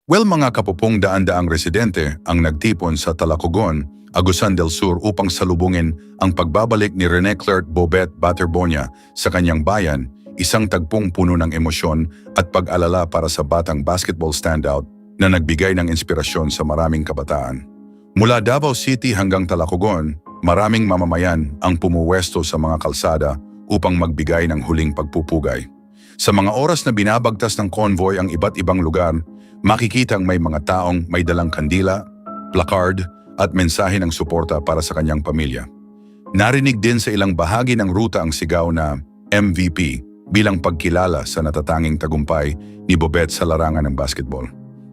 Well, mga kapupong daan-daang residente ang nagtipon sa Talacogon, Agusan del Sur upang salubungin ang pagbabalik ni Rene Clerc Bobet Baterbonia sa kanyang bayan, isang tagpong puno ng emosyon at pag-alala para sa batang basketball standout na nagbigay ng inspirasyon sa maraming kabataan. Mula Davao City hanggang Talacogon, maraming mamamayan ang pumuwesto sa mga kalsada upang magbigay ng huling pagpupugay. Sa mga oras na binabagtas ng convoy ang iba't ibang lugar, makikitang may mga taong may dalang kandila, placard at mensahe ng suporta para sa kanyang pamilya. Narinig din sa ilang bahagi ng ruta ang sigaw na MVP bilang pagkilala sa natatanging tagumpay ni Bobet sa larangan ng basketball.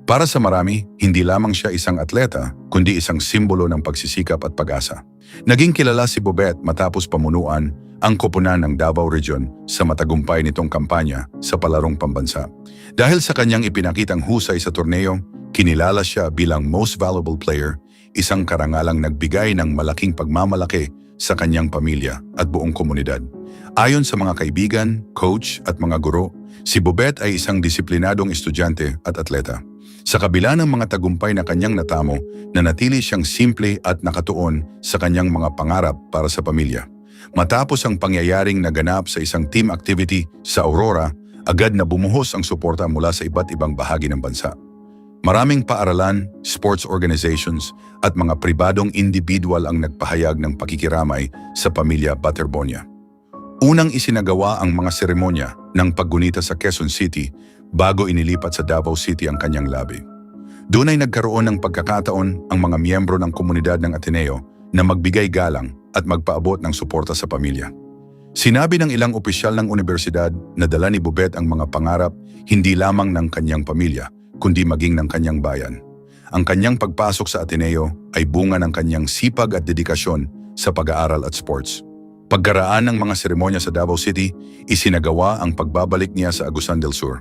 Para sa marami, hindi lamang siya isang atleta, kundi isang simbolo ng pagsisikap at pag-asa. Naging kilala si Bobet matapos pamunuan ang koponan ng Davao Region sa matagumpay nitong kampanya sa palarong pambansa. Dahil sa kanyang ipinakitang husay sa torneo, kinilala siya bilang Most Valuable Player, isang karangalang nagbigay ng malaking pagmamalaki sa kanyang pamilya at buong komunidad. Ayon sa mga kaibigan, coach at mga guro, si Bobet ay isang disiplinadong estudyante at atleta. Sa kabila ng mga tagumpay na kanyang natamo, nanatili siyang simple at nakatuon sa kanyang mga pangarap para sa pamilya. Matapos ang pangyayaring naganap sa isang team activity sa Aurora, agad na bumuhos ang suporta mula sa iba't ibang bahagi ng bansa. Maraming paaralan, sports organizations at mga pribadong individual ang nagpahayag ng pakikiramay sa pamilya Baterbonia. Unang isinagawa ang mga seremonya ng paggunita sa Quezon City bago inilipat sa Davao City ang kanyang labi. Doon ay nagkaroon ng pagkakataon ang mga miyembro ng komunidad ng Ateneo na magbigay galang at magpaabot ng suporta sa pamilya. Sinabi ng ilang opisyal ng universidad na dala ni Bobet ang mga pangarap hindi lamang ng kanyang pamilya, kundi maging ng kanyang bayan. Ang kanyang pagpasok sa Ateneo ay bunga ng kanyang sipag at dedikasyon sa pag-aaral at sports. Pagkaraan ng mga seremonya sa Davao City, isinagawa ang pagbabalik niya sa Agusan del Sur.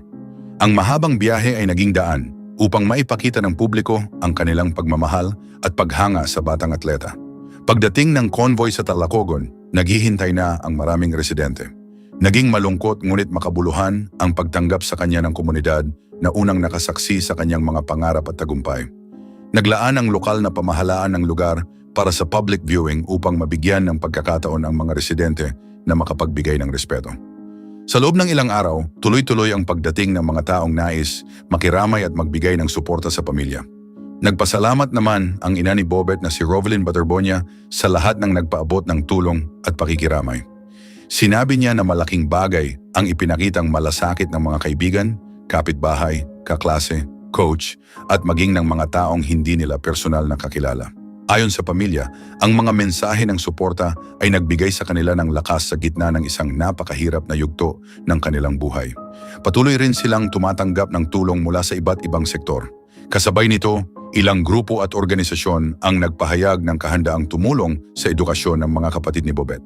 Ang mahabang biyahe ay naging daan upang maipakita ng publiko ang kanilang pagmamahal at paghanga sa batang atleta. Pagdating ng convoy sa Talacogon, naghihintay na ang maraming residente. Naging malungkot ngunit makabuluhan ang pagtanggap sa kanya ng komunidad na unang nakasaksi sa kanyang mga pangarap at tagumpay. Naglaan ang lokal na pamahalaan ng lugar para sa public viewing upang mabigyan ng pagkakataon ang mga residente na makapagbigay ng respeto. Sa loob ng ilang araw, tuloy-tuloy ang pagdating ng mga taong nais, makiramay at magbigay ng suporta sa pamilya. Nagpasalamat naman ang ina ni Bobet na si Rovelyn Baterbonia sa lahat ng nagpaabot ng tulong at pakikiramay. Sinabi niya na malaking bagay ang ipinakitang malasakit ng mga kaibigan, kapitbahay, kaklase, coach at maging ng mga taong hindi nila personal na kakilala. Ayon sa pamilya, ang mga mensahe ng suporta ay nagbigay sa kanila ng lakas sa gitna ng isang napakahirap na yugto ng kanilang buhay. Patuloy rin silang tumatanggap ng tulong mula sa iba't ibang sektor. Kasabay nito, ilang grupo at organisasyon ang nagpahayag ng kahandaang tumulong sa edukasyon ng mga kapatid ni Bobet.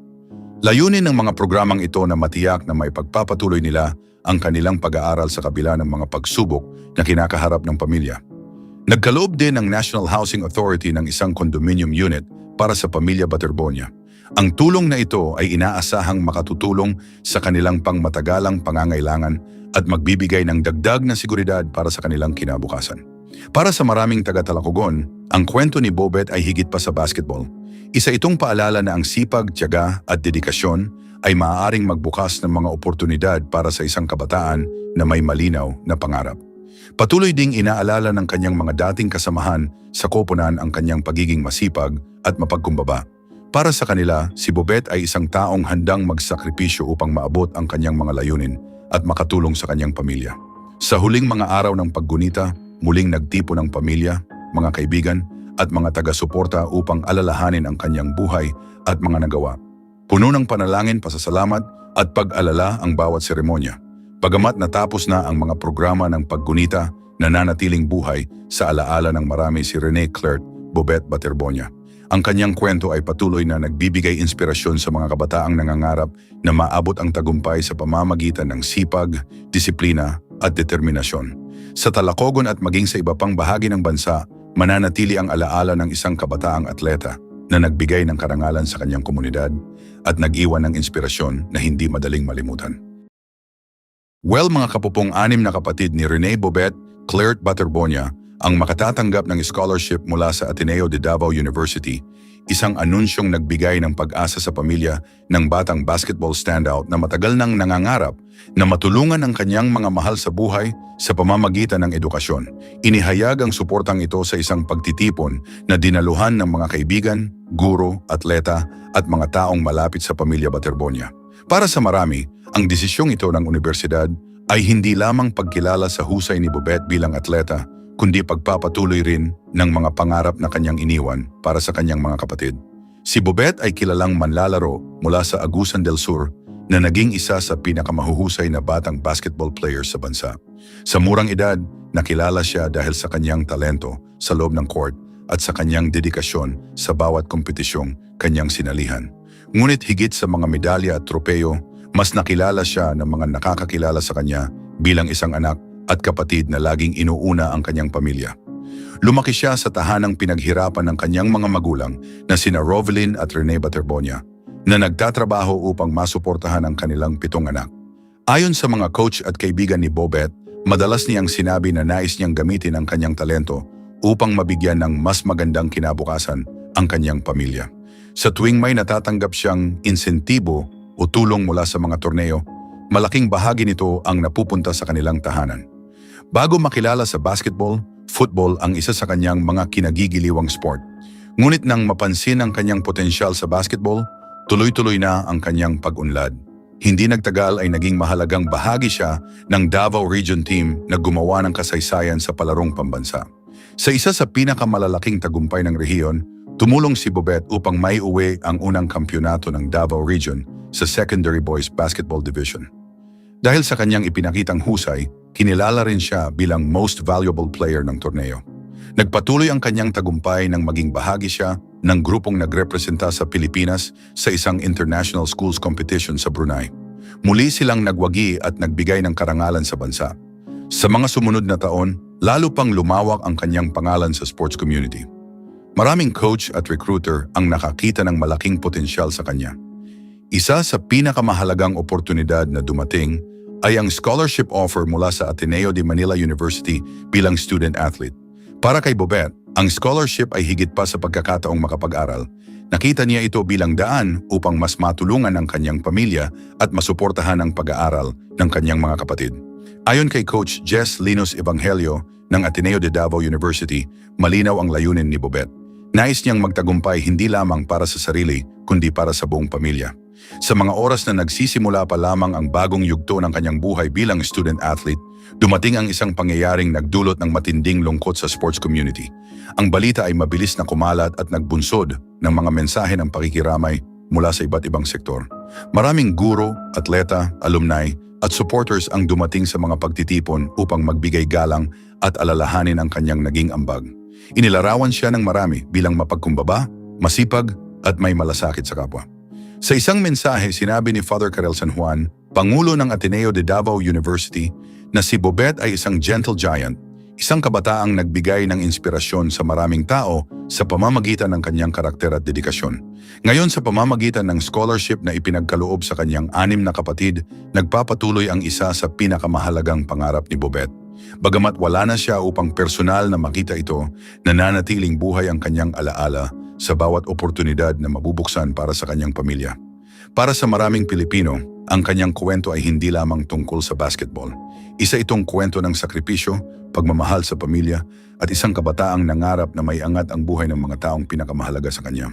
Layunin ng mga programang ito na matiyak na maipagpapatuloy nila ang kanilang pag-aaral sa kabila ng mga pagsubok na kinakaharap ng pamilya. Nagkaloob din ng National Housing Authority ng isang condominium unit para sa pamilya Baterbonia. Ang tulong na ito ay inaasahang makatutulong sa kanilang pangmatagalang pangangailangan at magbibigay ng dagdag na seguridad para sa kanilang kinabukasan. Para sa maraming taga-Talacogon, ang kwento ni Bobet ay higit pa sa basketball. Isa itong paalala na ang sipag, tiyaga at dedikasyon ay maaaring magbukas ng mga oportunidad para sa isang kabataan na may malinaw na pangarap. Patuloy ding inaalala ng kanyang mga dating kasamahan sa koponan ang kanyang pagiging masipag at mapagkumbaba. Para sa kanila, si Bobet ay isang taong handang magsakripisyo upang maabot ang kanyang mga layunin at makatulong sa kanyang pamilya. Sa huling mga araw ng paggunita, muling nagtipon ng pamilya, mga kaibigan at mga taga-suporta upang alalahanin ang kanyang buhay at mga nagawa. Puno ng panalangin, pasasalamat at pag-alala ang bawat seremonya. Bagamat natapos na ang mga programa ng paggunita, nananatiling buhay sa alaala ng marami si Rene Clerc Bobet Baterbonia. Ang kanyang kwento ay patuloy na nagbibigay inspirasyon sa mga kabataang nangangarap na maabot ang tagumpay sa pamamagitan ng sipag, disiplina at determinasyon. Sa Talacogon at maging sa iba pang bahagi ng bansa, mananatili ang alaala ng isang kabataang atleta na nagbigay ng karangalan sa kanyang komunidad at nag-iwan ng inspirasyon na hindi madaling malimutan. Well, mga kapupong, 6 na kapatid ni Rene Bobet Claire Baterbonia, ang makatatanggap ng scholarship mula sa Ateneo de Davao University, isang anunsyong nagbigay ng pag-asa sa pamilya ng batang basketball standout na matagal nang nangangarap na matulungan ang kanyang mga mahal sa buhay sa pamamagitan ng edukasyon. Inihayag ang suportang ito sa isang pagtitipon na dinaluhan ng mga kaibigan, guro, atleta at mga taong malapit sa pamilya Baterbonia. Para sa marami, ang desisyong ito ng universidad ay hindi lamang pagkilala sa husay ni Bobet bilang atleta, kundi pagpapatuloy rin ng mga pangarap na kanyang iniwan para sa kanyang mga kapatid. Si Bobet ay kilalang manlalaro mula sa Agusan del Sur na naging isa sa pinakamahuhusay na batang basketball player sa bansa. Sa murang edad, nakilala siya dahil sa kanyang talento sa loob ng court at sa kanyang dedikasyon sa bawat kompetisyong kanyang sinalihan. Ngunit higit sa mga medalya at tropeyo, mas nakilala siya ng mga nakakakilala sa kanya bilang isang anak at kapatid na laging inuuna ang kanyang pamilya. Lumaki siya sa tahanang pinaghirapan ng kanyang mga magulang na sina Rovelyn at Rene Baterbonia na nagtatrabaho upang masuportahan ang kanilang 7 anak. Ayon sa mga coach at kaibigan ni Bobet, madalas niyang sinabi na nais niyang gamitin ang kanyang talento upang mabigyan ng mas magandang kinabukasan ang kanyang pamilya. Sa tuwing may natatanggap siyang insentibo o tulong mula sa mga torneo, malaking bahagi nito ang napupunta sa kanilang tahanan. Bago makilala sa basketball, football ang isa sa kanyang mga kinagigiliwang sport. Ngunit nang mapansin ang kanyang potensyal sa basketball, tuloy-tuloy na ang kanyang pag-unlad. Hindi nagtagal ay naging mahalagang bahagi siya ng Davao Region Team na gumawa ng kasaysayan sa palarong pambansa. Sa isa sa pinakamalalaking tagumpay ng rehiyon, tumulong si Bobet upang maiuwi ang unang kampyonato ng Davao Region sa Secondary Boys Basketball Division. Dahil sa kanyang ipinakitang husay, kinilala rin siya bilang Most Valuable Player ng torneo. Nagpatuloy ang kanyang tagumpay nang maging bahagi siya ng grupong nagrepresenta sa Pilipinas sa isang international schools competition sa Brunei. Muli silang nagwagi at nagbigay ng karangalan sa bansa. Sa mga sumunod na taon, lalo pang lumawak ang kanyang pangalan sa sports community. Maraming coach at recruiter ang nakakita ng malaking potensyal sa kanya. Isa sa pinakamahalagang oportunidad na dumating ay ang scholarship offer mula sa Ateneo de Manila University bilang student athlete. Para kay Bobet, ang scholarship ay higit pa sa pagkakataong makapag-aral. Nakita niya ito bilang daan upang mas matulungan ang kanyang pamilya at masuportahan ang pag-aaral ng kanyang mga kapatid. Ayon kay Coach Jess Linus Evangelio ng Ateneo de Davao University, malinaw ang layunin ni Bobet. Nais niyang magtagumpay hindi lamang para sa sarili, kundi para sa buong pamilya. Sa mga oras na nagsisimula pa lamang ang bagong yugto ng kanyang buhay bilang student athlete, dumating ang isang pangyayaring nagdulot ng matinding lungkot sa sports community. Ang balita ay mabilis na kumalat at nagbunsod ng mga mensahe ng pakikiramay mula sa iba't ibang sektor. Maraming guro, atleta, alumni at supporters ang dumating sa mga pagtitipon upang magbigay galang at alalahanin ang kanyang naging ambag. Inilarawan siya ng marami bilang mapagkumbaba, masipag at may malasakit sa kapwa. Sa isang mensahe, sinabi ni Father Karel San Juan, Pangulo ng Ateneo de Davao University, na si Bobet ay isang gentle giant, isang kabataang nagbigay ng inspirasyon sa maraming tao sa pamamagitan ng kanyang karakter at dedikasyon. Ngayon sa pamamagitan ng scholarship na ipinagkaloob sa kanyang 6 na kapatid, nagpapatuloy ang isa sa pinakamahalagang pangarap ni Bobet. Bagamat wala na siya upang personal na makita ito, nananatiling buhay ang kanyang alaala sa bawat oportunidad na mabubuksan para sa kanyang pamilya. Para sa maraming Pilipino, ang kanyang kwento ay hindi lamang tungkol sa basketball. Isa itong kwento ng sakripisyo, pagmamahal sa pamilya, at isang kabataang nangarap na may angat ang buhay ng mga taong pinakamahalaga sa kanya.